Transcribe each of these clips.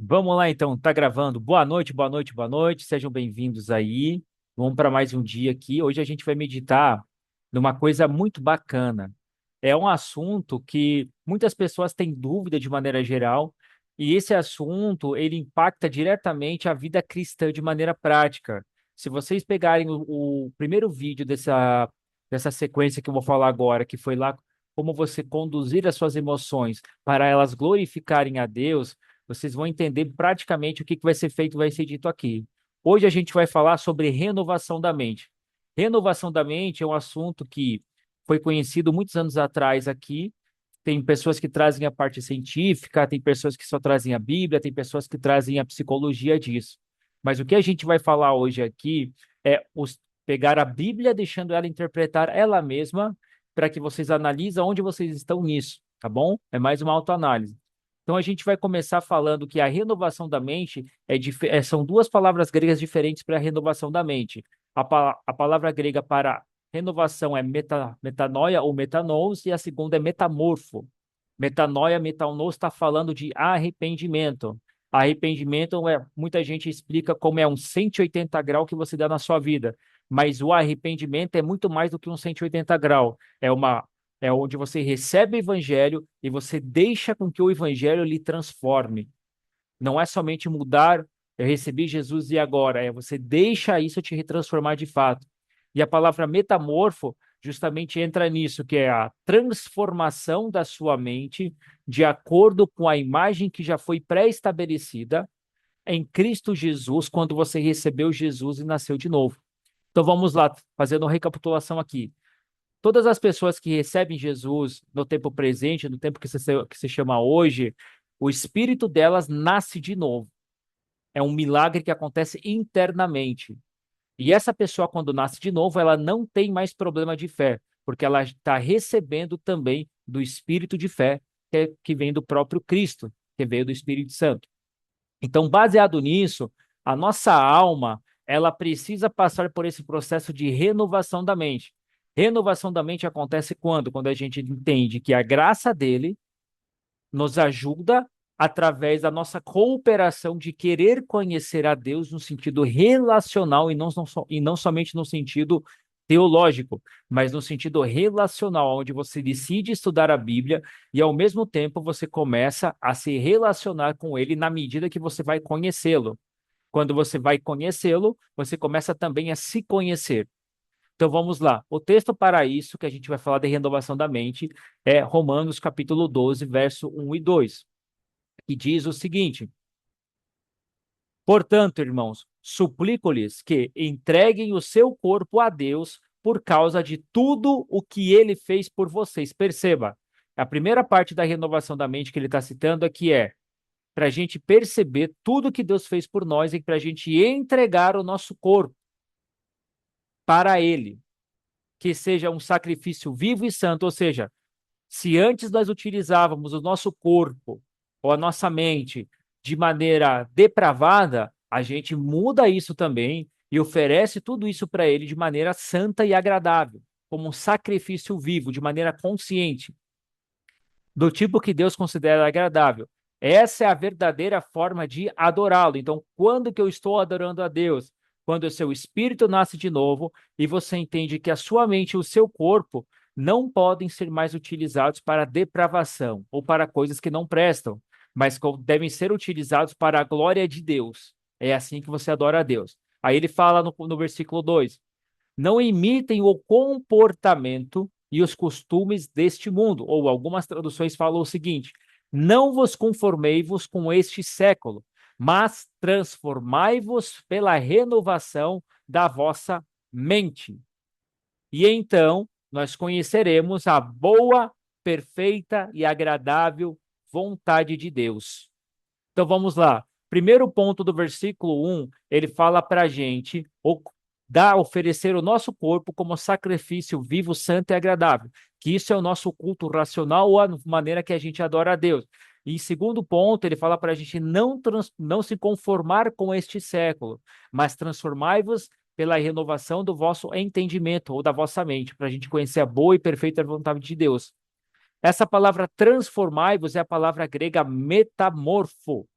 Vamos lá então, tá gravando. Boa noite, boa noite, boa noite. Sejam bem-vindos aí. Vamos para mais um dia aqui. Hoje a gente vai meditar numa coisa muito bacana. É um assunto que muitas pessoas têm dúvida de maneira geral, e esse assunto ele impacta diretamente a vida cristã de maneira prática. Se vocês pegarem o primeiro vídeo dessa sequência que eu vou falar agora, que foi lá como você conduzir as suas emoções para elas glorificarem a Deus, vocês vão entender praticamente o que vai ser feito, vai ser dito aqui. Hoje a gente vai falar sobre renovação da mente. Renovação da mente é um assunto que foi conhecido muitos anos atrás aqui. Tem pessoas que trazem a parte científica, tem pessoas que só trazem a Bíblia, tem pessoas que trazem a psicologia disso. Mas o que a gente vai falar hoje aqui é pegar a Bíblia, deixando ela interpretar ela mesma, para que vocês analisem onde vocês estão nisso, tá bom? É mais uma autoanálise. Então a gente vai começar falando que a renovação da mente são duas palavras gregas diferentes para a renovação da mente. A palavra grega para renovação é metanoia ou metanous, e a segunda é metamorfo. Metanoia, metanous está falando de arrependimento. Arrependimento muita gente explica como é um 180 grau que você dá na sua vida, mas o arrependimento é muito mais do que um 180 grau. É onde você recebe o evangelho e você deixa com que o evangelho lhe transforme. Não é somente mudar, eu recebi Jesus e agora, é você deixa isso te transformar de fato. E a palavra metamorfo justamente entra nisso, que é a transformação da sua mente de acordo com a imagem que já foi pré-estabelecida em Cristo Jesus, quando você recebeu Jesus e nasceu de novo. Então vamos lá, fazendo uma recapitulação aqui. Todas as pessoas que recebem Jesus no tempo presente, no tempo que se chama hoje, o espírito delas nasce de novo. É um milagre que acontece internamente. E essa pessoa, quando nasce de novo, ela não tem mais problema de fé, porque ela está recebendo também do espírito de fé que vem do próprio Cristo, que veio do Espírito Santo. Então, baseado nisso, a nossa alma, ela precisa passar por esse processo de renovação da mente. Renovação da mente acontece quando? Quando a gente entende que a graça dele nos ajuda através da nossa cooperação de querer conhecer a Deus no sentido relacional e não somente no sentido teológico, mas no sentido relacional, onde você decide estudar a Bíblia e, ao mesmo tempo, você começa a se relacionar com ele na medida que você vai conhecê-lo. Quando você vai conhecê-lo, você começa também a se conhecer. Então vamos lá. O texto para isso, que a gente vai falar de renovação da mente, é Romanos capítulo 12, verso 1 e 2, que diz o seguinte: Portanto, irmãos, suplico-lhes que entreguem o seu corpo a Deus por causa de tudo o que ele fez por vocês. Perceba, a primeira parte da renovação da mente que ele está citando aqui é para a gente perceber tudo que Deus fez por nós e para a gente entregar o nosso corpo para ele, que seja um sacrifício vivo e santo, ou seja, se antes nós utilizávamos o nosso corpo ou a nossa mente de maneira depravada, a gente muda isso também e oferece tudo isso para ele de maneira santa e agradável, como um sacrifício vivo, de maneira consciente, do tipo que Deus considera agradável. Essa é a verdadeira forma de adorá-lo. Então, quando que eu estou adorando a Deus? Quando o seu espírito nasce de novo e você entende que a sua mente e o seu corpo não podem ser mais utilizados para depravação ou para coisas que não prestam, mas devem ser utilizados para a glória de Deus. É assim que você adora a Deus. Aí ele fala no versículo 2: não imitem o comportamento e os costumes deste mundo. Ou algumas traduções falam o seguinte: não vos conformei-vos com este século, mas transformai-vos pela renovação da vossa mente. E então nós conheceremos a boa, perfeita e agradável vontade de Deus. Então vamos lá. Primeiro ponto do versículo 1, ele fala para a gente oferecer o nosso corpo como sacrifício vivo, santo e agradável. Que isso é o nosso culto racional ou a maneira que a gente adora a Deus. E em segundo ponto, ele fala para a gente não se conformar com este século, mas transformai-vos pela renovação do vosso entendimento ou da vossa mente, para a gente conhecer a boa e perfeita vontade de Deus. Essa palavra transformai-vos é a palavra grega metamorfo.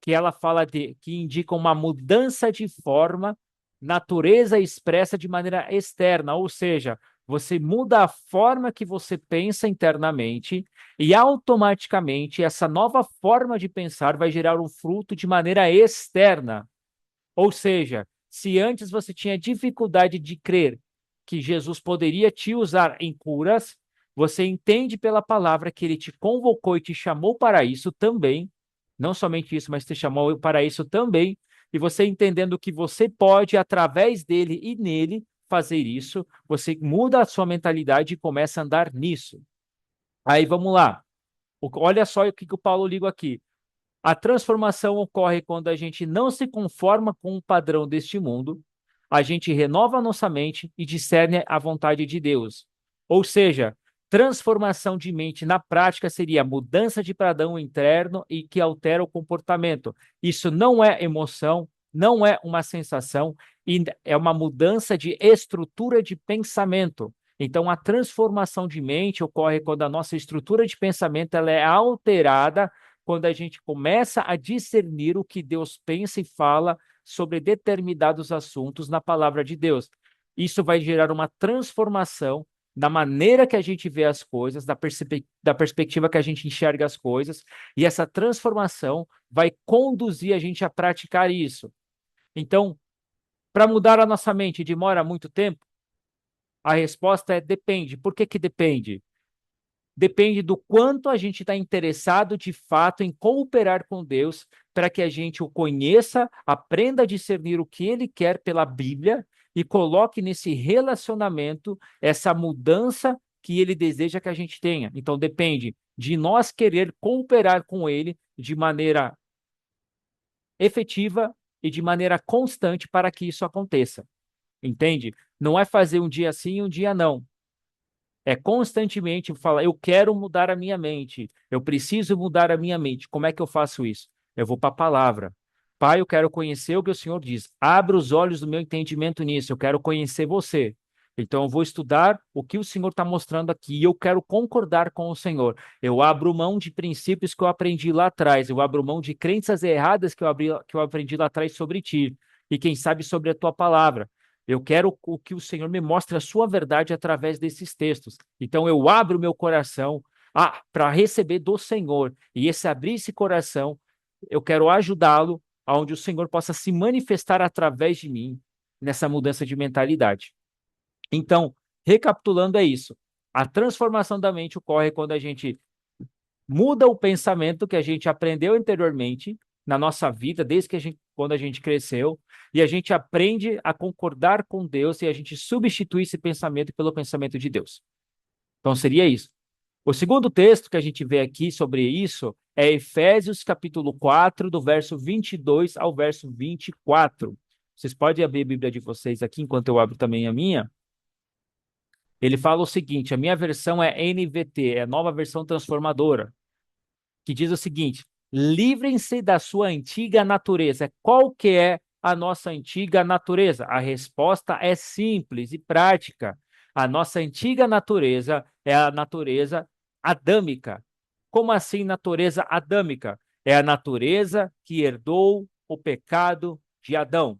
que ela fala que indica uma mudança de forma, natureza expressa de maneira externa, ou seja, você muda a forma que você pensa internamente e automaticamente essa nova forma de pensar vai gerar um fruto de maneira externa. Ou seja, se antes você tinha dificuldade de crer que Jesus poderia te usar em curas, você entende pela palavra que ele te convocou e te chamou para isso também. Não somente isso, mas te chamou para isso também. E você entendendo que você pode, através dele e nele, fazer isso, você muda a sua mentalidade e começa a andar nisso. Aí vamos lá. Olha só o que o Paulo liga aqui. A transformação ocorre quando a gente não se conforma com o padrão deste mundo, a gente renova a nossa mente e discerne a vontade de Deus. Ou seja, transformação de mente na prática seria mudança de padrão interno e que altera o comportamento. Isso não é emoção, não é uma sensação, e é uma mudança de estrutura de pensamento. Então, a transformação de mente ocorre quando a nossa estrutura de pensamento ela é alterada quando a gente começa a discernir o que Deus pensa e fala sobre determinados assuntos na palavra de Deus. Isso vai gerar uma transformação da maneira que a gente vê as coisas, da perspectiva que a gente enxerga as coisas, e essa transformação vai conduzir a gente a praticar isso. Então, para mudar a nossa mente demora muito tempo? A resposta é depende. Por que que depende? Depende do quanto a gente está interessado de fato em cooperar com Deus para que a gente o conheça, aprenda a discernir o que ele quer pela Bíblia e coloque nesse relacionamento essa mudança que ele deseja que a gente tenha. Então depende de nós querer cooperar com ele de maneira efetiva e de maneira constante para que isso aconteça. Entende? Não é fazer um dia sim e um dia não. É constantemente falar, eu quero mudar a minha mente, eu preciso mudar a minha mente. Como é que eu faço isso? Eu vou para a palavra. Pai, eu quero conhecer o que o Senhor diz. Abra os olhos do meu entendimento nisso. Eu quero conhecer você. Então, eu vou estudar o que o Senhor está mostrando aqui e eu quero concordar com o Senhor. Eu abro mão de princípios que eu aprendi lá atrás. Eu abro mão de crenças erradas que eu aprendi lá atrás sobre ti. E quem sabe sobre a tua palavra. Eu quero que o Senhor me mostre a sua verdade através desses textos. Então eu abro meu coração para receber do Senhor. E esse abrir esse coração, eu quero ajudá-lo aonde o Senhor possa se manifestar através de mim nessa mudança de mentalidade. Então, recapitulando é isso. A transformação da mente ocorre quando a gente muda o pensamento que a gente aprendeu anteriormente na nossa vida, desde que quando a gente cresceu, e a gente aprende a concordar com Deus e a gente substitui esse pensamento pelo pensamento de Deus. Então seria isso. O segundo texto que a gente vê aqui sobre isso é Efésios capítulo 4, do verso 22 ao verso 24. Vocês podem abrir a Bíblia de vocês aqui, enquanto eu abro também a minha. Ele fala o seguinte, a minha versão é NVT, é a nova versão transformadora, que diz o seguinte: livrem-se da sua antiga natureza. Qual que é a nossa antiga natureza? A resposta é simples e prática. A nossa antiga natureza é a natureza adâmica. Como assim natureza adâmica? É a natureza que herdou o pecado de Adão.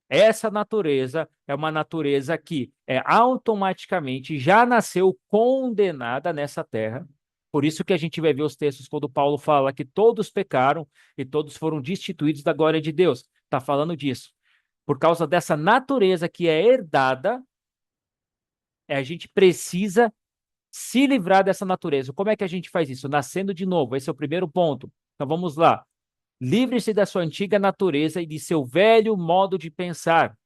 Essa natureza é uma natureza que automaticamente já nasceu condenada nessa terra. Por isso que a gente vai ver os textos quando Paulo fala que todos pecaram e todos foram destituídos da glória de Deus. Está falando disso. Por causa dessa natureza que é herdada, a gente precisa se livrar dessa natureza. Como é que a gente faz isso? Nascendo de novo. Esse é o primeiro ponto. Então vamos lá. Livre-se da sua antiga natureza e de seu velho modo de pensar,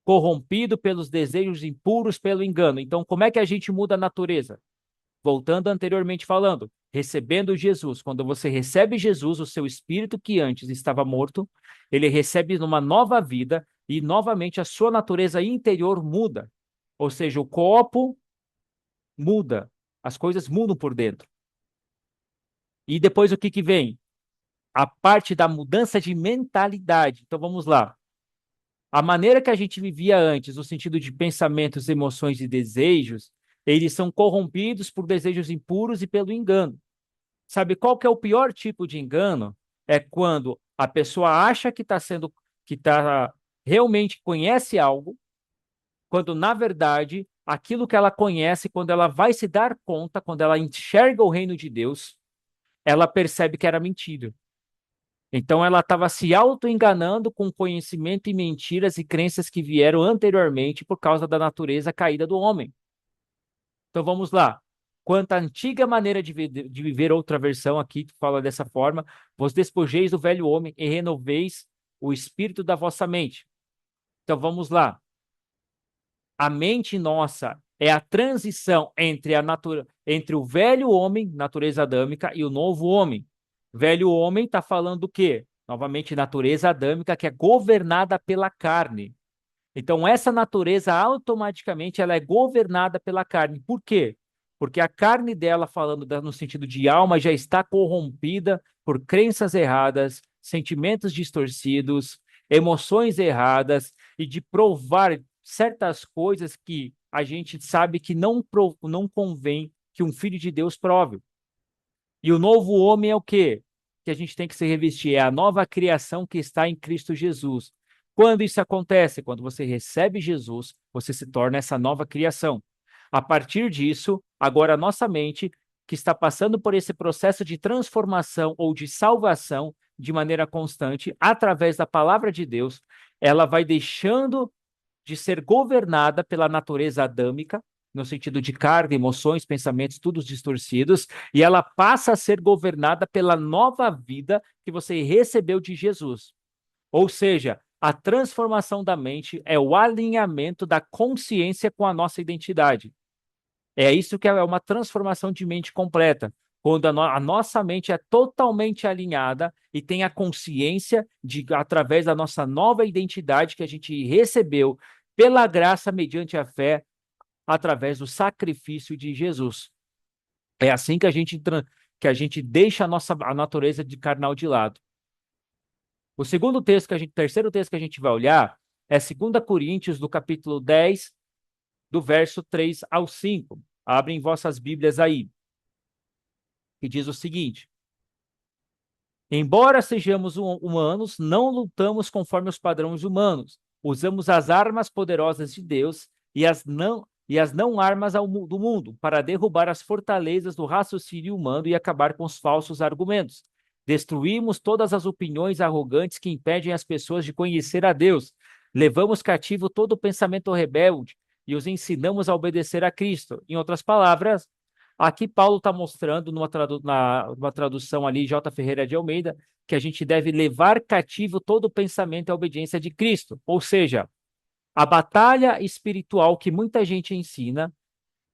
corrompido pelos desejos impuros pelo engano. Então, como é que a gente muda a natureza? Voltando anteriormente falando, recebendo Jesus. Quando você recebe Jesus, o seu espírito que antes estava morto, ele recebe uma nova vida e novamente a sua natureza interior muda. Ou seja, o copo muda, as coisas mudam por dentro. E depois o que que vem? A parte da mudança de mentalidade. Então vamos lá. A maneira que a gente vivia antes, no sentido de pensamentos, emoções e desejos, eles são corrompidos por desejos impuros e pelo engano. Sabe qual que é o pior tipo de engano? é quando a pessoa acha que está realmente conhece algo, quando na verdade aquilo que ela conhece, quando ela vai se dar conta, quando ela enxerga o reino de Deus, ela percebe que era mentira. Então ela estava se auto-enganando com conhecimento e mentiras e crenças que vieram anteriormente por causa da natureza caída do homem. Então vamos lá. Quanto à antiga maneira de viver, outra versão aqui fala dessa forma: vos despojeis do velho homem e renoveis o espírito da vossa mente. Então vamos lá. A mente nossa é a transição entre o velho homem, natureza adâmica, e o novo homem. Velho homem está falando do quê? Novamente, natureza adâmica que é governada pela carne. Então, essa natureza automaticamente ela é governada pela carne. Por quê? Porque a carne dela, no sentido de alma, já está corrompida por crenças erradas, sentimentos distorcidos, emoções erradas e de provar certas coisas que a gente sabe que não convém que um filho de Deus prove. E o novo homem é o quê? Que a gente tem que se revestir, é a nova criação que está em Cristo Jesus. Quando isso acontece? Quando você recebe Jesus, você se torna essa nova criação. A partir disso, agora a nossa mente, que está passando por esse processo de transformação ou de salvação de maneira constante, através da palavra de Deus, ela vai deixando de ser governada pela natureza adâmica, no sentido de carga, emoções, pensamentos, todos distorcidos, e ela passa a ser governada pela nova vida que você recebeu de Jesus. Ou seja, a transformação da mente é o alinhamento da consciência com a nossa identidade. É isso que é uma transformação de mente completa. Quando a nossa mente é totalmente alinhada e tem a consciência de, através da nossa nova identidade que a gente recebeu pela graça mediante a fé, através do sacrifício de Jesus. É assim que a gente deixa a natureza de carnal de lado. Terceiro texto que a gente vai olhar é 2 Coríntios, do capítulo 10, do verso 3 ao 5. Abrem vossas Bíblias aí. Que diz o seguinte: embora sejamos humanos, não lutamos conforme os padrões humanos. Usamos as armas poderosas de Deus e as não armas do mundo para derrubar as fortalezas do raciocínio humano e acabar com os falsos argumentos. Destruímos todas as opiniões arrogantes que impedem as pessoas de conhecer a Deus. Levamos cativo todo pensamento rebelde e os ensinamos a obedecer a Cristo. Em outras palavras, aqui Paulo está mostrando numa tradução ali, J. Ferreira de Almeida, que a gente deve levar cativo todo o pensamento à obediência de Cristo. Ou seja, a batalha espiritual que muita gente ensina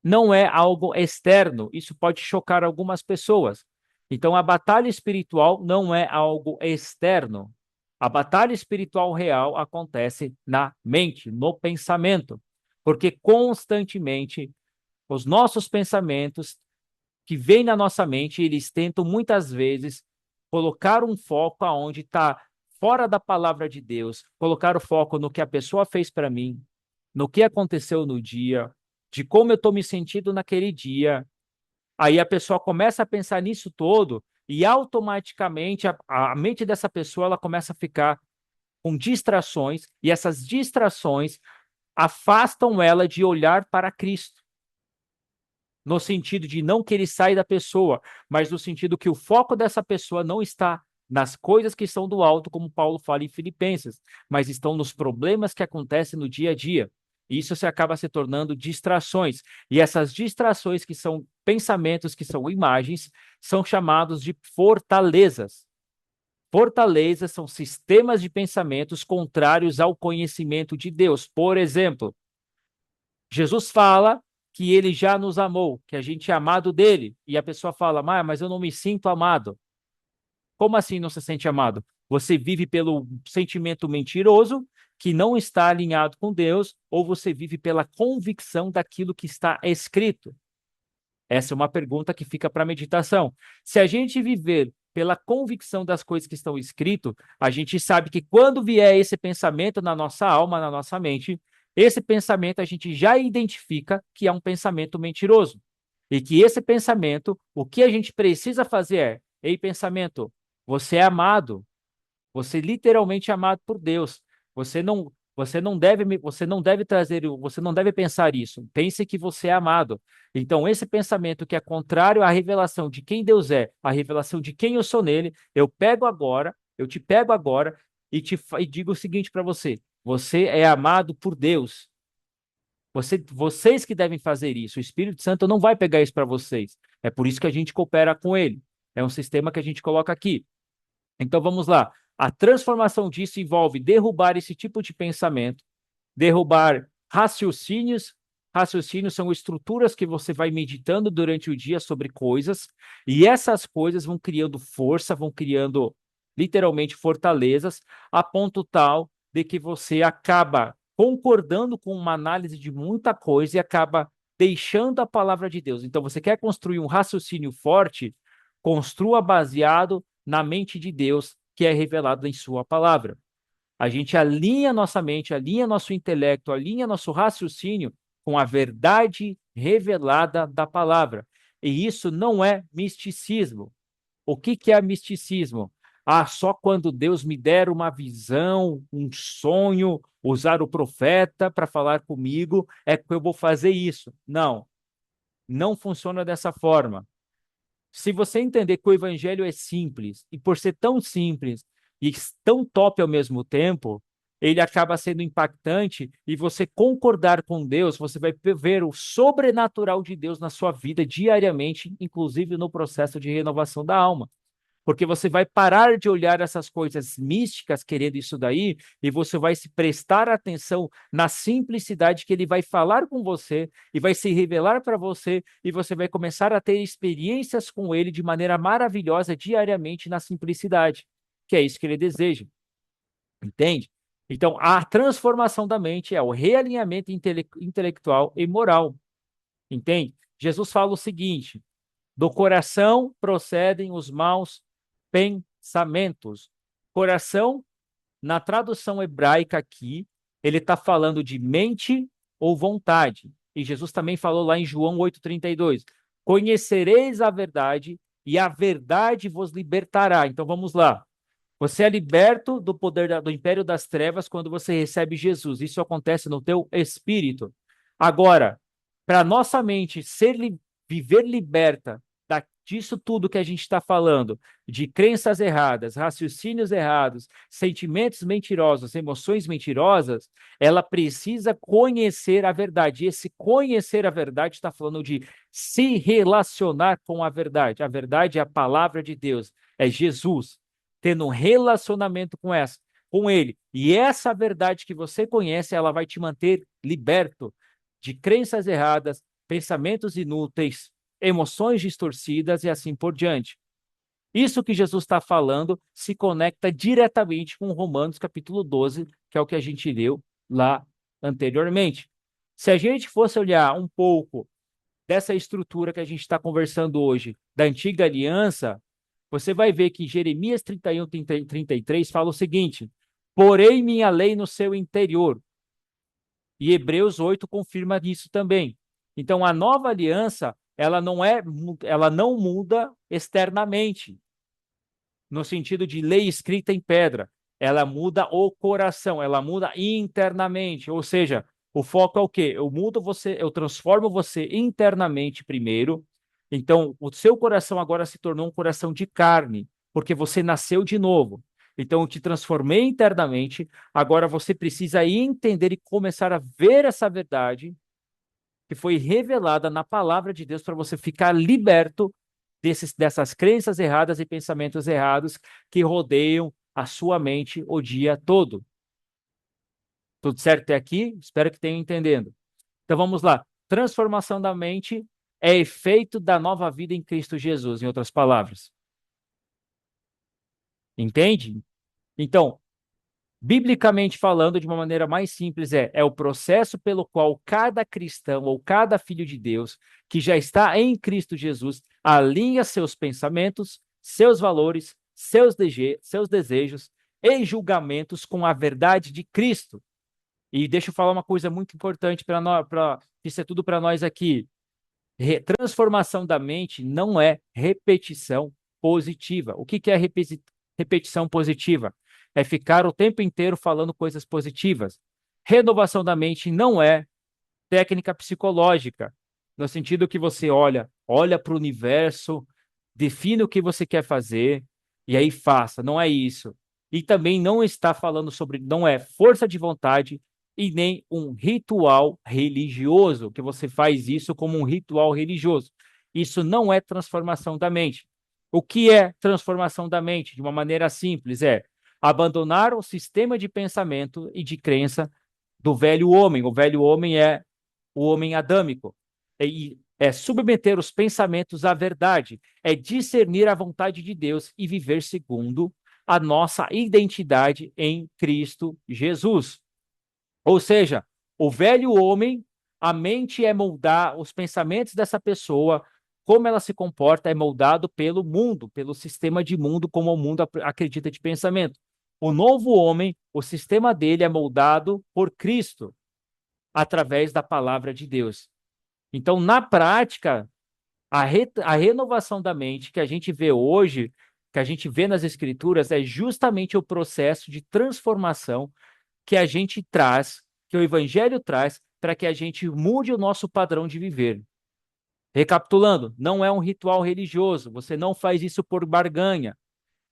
não é algo externo. Isso pode chocar algumas pessoas. Então, a batalha espiritual não é algo externo. A batalha espiritual real acontece na mente, no pensamento. Porque constantemente os nossos pensamentos que vêm na nossa mente, eles tentam muitas vezes colocar um foco aonde está fora da palavra de Deus, colocar o foco no que a pessoa fez para mim, no que aconteceu no dia, de como eu estou me sentindo naquele dia. Aí a pessoa começa a pensar nisso todo e automaticamente a mente dessa pessoa ela começa a ficar com distrações e essas distrações afastam ela de olhar para Cristo no sentido de não que ele saia da pessoa, mas no sentido que o foco dessa pessoa não está nas coisas que são do alto, como Paulo fala em Filipenses, mas estão nos problemas que acontecem no dia a dia. Isso se acaba se tornando distrações. E essas distrações, que são pensamentos, que são imagens, são chamados de fortalezas. Fortalezas são sistemas de pensamentos contrários ao conhecimento de Deus. Por exemplo, Jesus fala que ele já nos amou, que a gente é amado dele. E a pessoa fala, mas eu não me sinto amado. Como assim não se sente amado? Você vive pelo sentimento mentiroso, que não está alinhado com Deus, ou você vive pela convicção daquilo que está escrito? Essa é uma pergunta que fica para meditação. Se a gente viver pela convicção das coisas que estão escritas, a gente sabe que quando vier esse pensamento na nossa alma, na nossa mente, esse pensamento a gente já identifica que é um pensamento mentiroso. E que esse pensamento, o que a gente precisa fazer é, ei, pensamento, Você é amado. Você literalmente é amado por Deus. Você não deve trazer, você não deve pensar isso. Pense que você é amado. Então, esse pensamento que é contrário à revelação de quem Deus é, à revelação de quem eu sou nele, eu te pego agora e digo o seguinte para você: você é amado por Deus. Vocês que devem fazer isso. O Espírito Santo não vai pegar isso para vocês. É por isso que a gente coopera com ele. É um sistema que a gente coloca aqui. Então vamos lá. A transformação disso envolve derrubar esse tipo de pensamento, derrubar raciocínios. Raciocínios são estruturas que você vai meditando durante o dia sobre coisas, e essas coisas vão criando força, vão criando literalmente fortalezas, a ponto tal de que você acaba concordando com uma análise de muita coisa e acaba deixando a palavra de Deus. Então, você quer construir um raciocínio forte? Construa baseado na mente de Deus, que é revelado em Sua palavra. A gente alinha nossa mente, alinha nosso intelecto, alinha nosso raciocínio com a verdade revelada da palavra. E isso não é misticismo. O que que é misticismo? Ah, só quando Deus me der uma visão, um sonho, usar o profeta para falar comigo, é que eu vou fazer isso. Não, não funciona dessa forma. Se você entender que o evangelho é simples, e por ser tão simples e tão top ao mesmo tempo, ele acaba sendo impactante e você concordar com Deus, você vai ver o sobrenatural de Deus na sua vida diariamente, inclusive no processo de renovação da alma. Porque você vai parar de olhar essas coisas místicas, querendo isso daí, e você vai se prestar atenção na simplicidade que ele vai falar com você e vai se revelar para você, e você vai começar a ter experiências com ele de maneira maravilhosa diariamente na simplicidade, que é isso que ele deseja, entende? Então, a transformação da mente é o realinhamento intelectual e moral, entende? Jesus fala o seguinte: do coração procedem os maus pensamentos. Coração, na tradução hebraica aqui, ele está falando de mente ou vontade. E Jesus também falou lá em João 8,32: conhecereis a verdade e a verdade vos libertará. Então vamos lá. Você é liberto do poder do império das trevas quando você recebe Jesus. Isso acontece no teu espírito. Agora, para nossa mente viver liberta disso tudo que a gente está falando, de crenças erradas, raciocínios errados, sentimentos mentirosos, emoções mentirosas, ela precisa conhecer a verdade. E esse conhecer a verdade está falando de se relacionar com a verdade. A verdade é a palavra de Deus, é Jesus tendo um relacionamento com ele. E essa verdade que você conhece, ela vai te manter liberto de crenças erradas, pensamentos inúteis, emoções distorcidas e assim por diante. Isso que Jesus está falando se conecta diretamente com Romanos capítulo 12, que é o que a gente leu lá anteriormente. Se a gente fosse olhar um pouco dessa estrutura que a gente está conversando hoje, da antiga aliança, você vai ver que Jeremias 31, 33 fala o seguinte: porém minha lei no seu interior. E Hebreus 8 confirma isso também. Então, a nova aliança, ela não muda externamente, no sentido de lei escrita em pedra. Ela muda o coração, ela muda internamente, ou seja, o foco é o quê? Eu transformo você internamente primeiro. Então, o seu coração agora se tornou um coração de carne, porque você nasceu de novo. Então, eu te transformei internamente. Agora você precisa entender e começar a ver essa verdade que foi revelada na palavra de Deus para você ficar liberto dessas crenças erradas e pensamentos errados que rodeiam a sua mente o dia todo. Tudo certo até aqui? Espero que tenham entendendo. Então vamos lá. Transformação da mente é efeito da nova vida em Cristo Jesus, em outras palavras. Entende? Então, biblicamente falando, de uma maneira mais simples, é o processo pelo qual cada cristão ou cada filho de Deus que já está em Cristo Jesus alinha seus pensamentos, seus valores, seus desejos e julgamentos com a verdade de Cristo. E deixa eu falar uma coisa muito importante para nós, isso é tudo para nós aqui. Transformação da mente não é repetição positiva. O que que é repetição positiva. É ficar o tempo inteiro falando coisas positivas. Renovação da mente não é técnica psicológica, no sentido que você olha para o universo, define o que você quer fazer e aí faça. Não é isso. E também não está falando sobre, não é força de vontade e nem um ritual religioso, que você faz isso como um ritual religioso. Isso não é transformação da mente. O que é transformação da mente? De uma maneira simples, é abandonar o sistema de pensamento e de crença do velho homem. O velho homem é o homem adâmico. E é submeter os pensamentos à verdade, é discernir a vontade de Deus e viver segundo a nossa identidade em Cristo Jesus. Ou seja, o velho homem, a mente é moldar os pensamentos dessa pessoa, como ela se comporta é moldado pelo mundo, pelo sistema de mundo, como o mundo acredita de pensamento. O novo homem, o sistema dele é moldado por Cristo, através da palavra de Deus. Então, na prática, a renovação da mente que a gente vê hoje, que a gente vê nas Escrituras, é justamente o processo de transformação que a gente traz, que o Evangelho traz, para que a gente mude o nosso padrão de viver. Recapitulando, não é um ritual religioso, você não faz isso por barganha.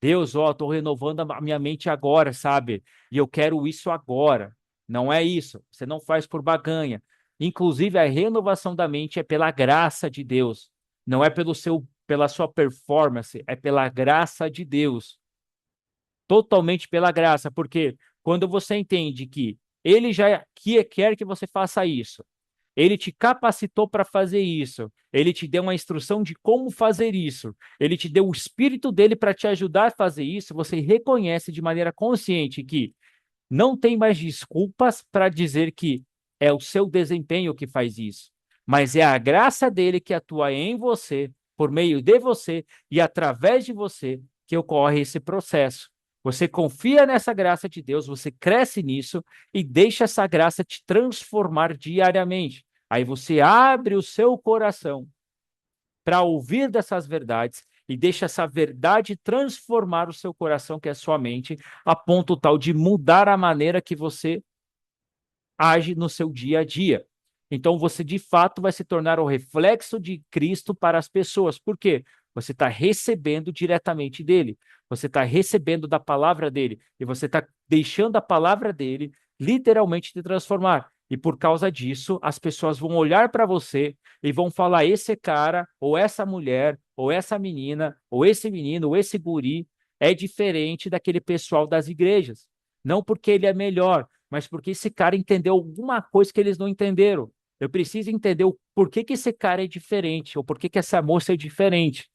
Deus, ó, estou renovando a minha mente agora, sabe? E eu quero isso agora. Não é isso. Você não faz por barganha. Inclusive, a renovação da mente é pela graça de Deus. Não é pela sua performance, é pela graça de Deus. Totalmente pela graça, porque quando você entende que ele já quer que você faça isso, ele te capacitou para fazer isso. Ele te deu uma instrução de como fazer isso. Ele te deu o espírito dele para te ajudar a fazer isso. Você reconhece de maneira consciente que não tem mais desculpas para dizer que é o seu desempenho que faz isso, mas é a graça dele que atua em você, por meio de você e através de você que ocorre esse processo. Você confia nessa graça de Deus, você cresce nisso e deixa essa graça te transformar diariamente. Aí você abre o seu coração para ouvir dessas verdades e deixa essa verdade transformar o seu coração, que é a sua mente, a ponto tal de mudar a maneira que você age no seu dia a dia. Então você de fato vai se tornar o reflexo de Cristo para as pessoas. Por quê? Você está recebendo diretamente dele. Você está recebendo da palavra dele. E você está deixando a palavra dele literalmente te transformar. E por causa disso, as pessoas vão olhar para você e vão falar: esse cara, ou essa mulher, ou essa menina, ou esse menino, ou esse guri é diferente daquele pessoal das igrejas. Não porque ele é melhor, mas porque esse cara entendeu alguma coisa que eles não entenderam. Eu preciso entender o porquê que esse cara é diferente, ou porquê que essa moça é diferente.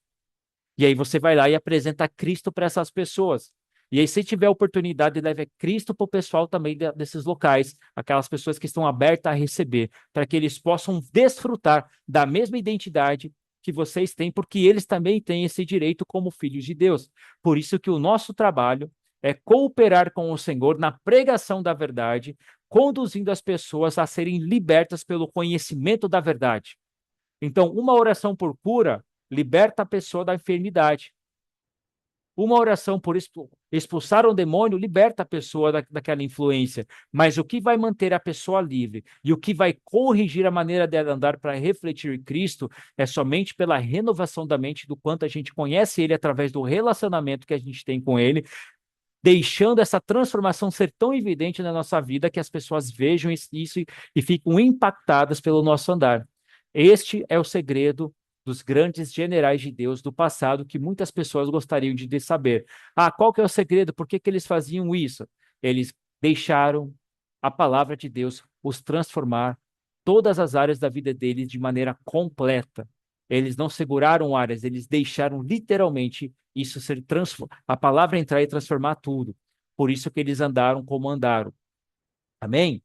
E aí você vai lá e apresenta Cristo para essas pessoas. E aí, se tiver oportunidade, leve Cristo para o pessoal também desses locais, aquelas pessoas que estão abertas a receber, para que eles possam desfrutar da mesma identidade que vocês têm, porque eles também têm esse direito como filhos de Deus. Por isso que o nosso trabalho é cooperar com o Senhor na pregação da verdade, conduzindo as pessoas a serem libertas pelo conhecimento da verdade. Então, uma oração por cura liberta a pessoa da enfermidade. Uma oração por expulsar um demônio liberta a pessoa daquela influência. Mas o que vai manter a pessoa livre e o que vai corrigir a maneira dela andar para refletir Cristo é somente pela renovação da mente, do quanto a gente conhece Ele através do relacionamento que a gente tem com Ele, deixando essa transformação ser tão evidente na nossa vida que as pessoas vejam isso e ficam impactadas pelo nosso andar. Este é o segredo dos grandes generais de Deus do passado que muitas pessoas gostariam de saber. Ah, qual que é o segredo? Por que que eles faziam isso? Eles deixaram a palavra de Deus os transformar todas as áreas da vida deles de maneira completa. Eles não seguraram áreas, eles deixaram literalmente isso ser transformado, a palavra entrar e transformar tudo. Por isso que eles andaram como andaram. Amém?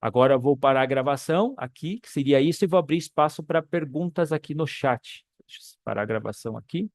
Agora eu vou parar a gravação aqui, que seria isso, e vou abrir espaço para perguntas aqui no chat. Deixa eu parar a gravação aqui.